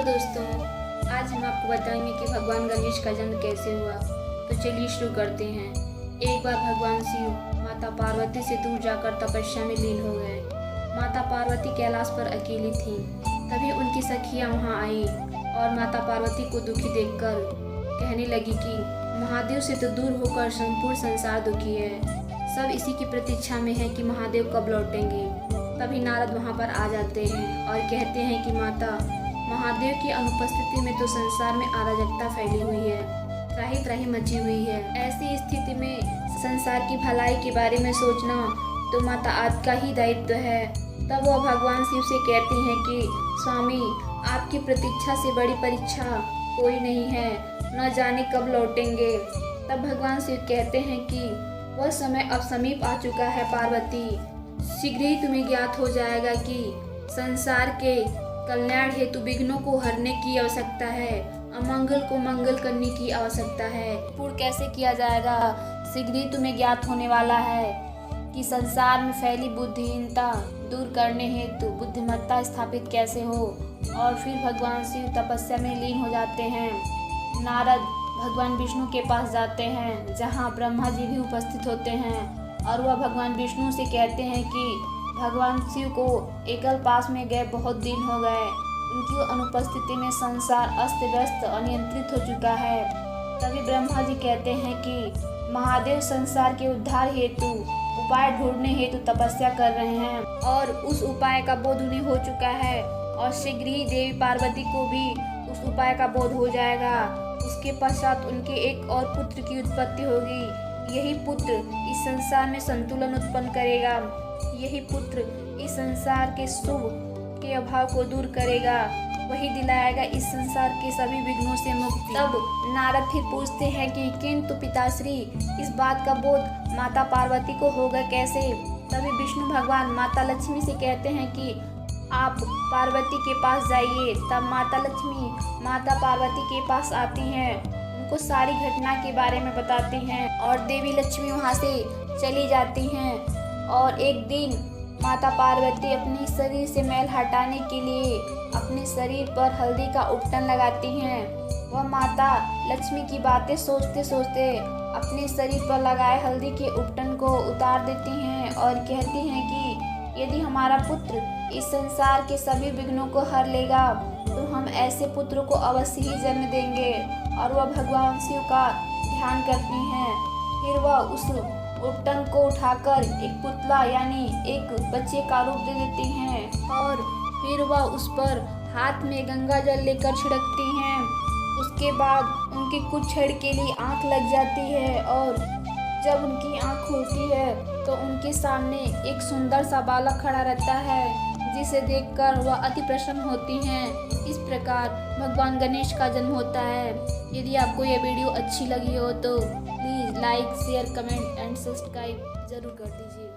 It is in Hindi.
दोस्तों, आज हम आपको बताएंगे कि भगवान गणेश का जन्म कैसे हुआ। तो चलिए शुरू करते हैं। एक बार भगवान शिव माता पार्वती से दूर जाकर तपस्या में लीन हो गए। माता पार्वती कैलाश पर अकेली थीं। तभी उनकी सखियां वहां आई और माता पार्वती को दुखी देखकर कहने लगी कि महादेव से तो दूर होकर संपूर्ण संसार दुखी है। सब इसी की प्रतीक्षा में है कि महादेव कब लौटेंगे। तभी नारद वहां पर आ जाते हैं और कहते हैं कि माता, महादेव की अनुपस्थिति में तो संसार में अराजकता फैली हुई है, त्राही त्राही मची हुई है। ऐसी स्थिति में संसार की भलाई के बारे में सोचना तो माता आपका ही दायित्व है। तब वह भगवान शिव से कहती हैं कि स्वामी, आपकी प्रतीक्षा से बड़ी परीक्षा कोई नहीं है, न जाने कब लौटेंगे। तब भगवान शिव कहते हैं कि वह समय अब समीप आ चुका है पार्वती। शीघ्र ही तुम्हें ज्ञात हो जाएगा कि संसार के कल्याण हेतु विघ्नों को हरने की आवश्यकता है, अमंगल को मंगल करने की आवश्यकता है। पूर्ण कैसे किया जाएगा, शीघ्र ही तुम्हें ज्ञात होने वाला है कि संसार में फैली बुद्धिहीनता दूर करने हेतु बुद्धिमत्ता स्थापित कैसे हो। और फिर भगवान शिव तपस्या में लीन हो जाते हैं। नारद भगवान विष्णु के पास जाते हैं, जहाँ ब्रह्मा जी भी उपस्थित होते हैं, और वह भगवान विष्णु से कहते हैं कि भगवान शिव को एकल पास में गए बहुत दिन हो गए। उनकी अनुपस्थिति में संसार अस्त व्यस्त अनियंत्रित हो चुका है। तभी ब्रह्मा जी कहते हैं कि महादेव संसार के उद्धार हेतु उपाय ढूंढने हेतु तपस्या कर रहे हैं और उस उपाय का बोध उन्हें हो चुका है और शीघ्र ही देवी पार्वती को भी उस उपाय का बोध हो जाएगा। उसके पश्चात उनके एक और पुत्र की उत्पत्ति होगी। यही पुत्र इस संसार में संतुलन उत्पन्न करेगा। यही पुत्र इस संसार के शुभ के अभाव को दूर करेगा। वही दिलाएगा इस संसार के सभी विघ्नों से मुक्ति। तब नारद फिर पूछते हैं कि किंतु पिताश्री, इस बात का बोध माता पार्वती को होगा कैसे। तभी विष्णु भगवान माता लक्ष्मी से कहते हैं कि आप पार्वती के पास जाइए। तब माता लक्ष्मी माता पार्वती के पास आती हैं, उनको सारी घटना के बारे में बताती हैं और देवी लक्ष्मी वहाँ से चली जाती हैं। और एक दिन माता पार्वती अपने शरीर से मैल हटाने के लिए अपने शरीर पर हल्दी का उपटन लगाती हैं। वह माता लक्ष्मी की बातें सोचते सोचते अपने शरीर पर लगाए हल्दी के उपटन को उतार देती हैं और कहती हैं कि यदि हमारा पुत्र इस संसार के सभी विघ्नों को हर लेगा तो हम ऐसे पुत्र को अवश्य ही जन्म देंगे। और वह भगवान शिव का ध्यान करती हैं। फिर वह उस उपटन को उठाकर एक पुतला यानी एक बच्चे का रूप दे देती हैं और फिर वह उस पर हाथ में गंगा जल लेकर छिड़कती हैं। उसके बाद उनकी कुछ क्षण के लिए आंख लग जाती है और जब उनकी आंख खुलती है तो उनके सामने एक सुंदर सा बालक खड़ा रहता है, जिसे देखकर वह अति प्रसन्न होती हैं। इस प्रकार भगवान गणेश का जन्म होता है। यदि आपको यह वीडियो अच्छी लगी हो तो please like, share, comment and subscribe जरूर कर दीजिए।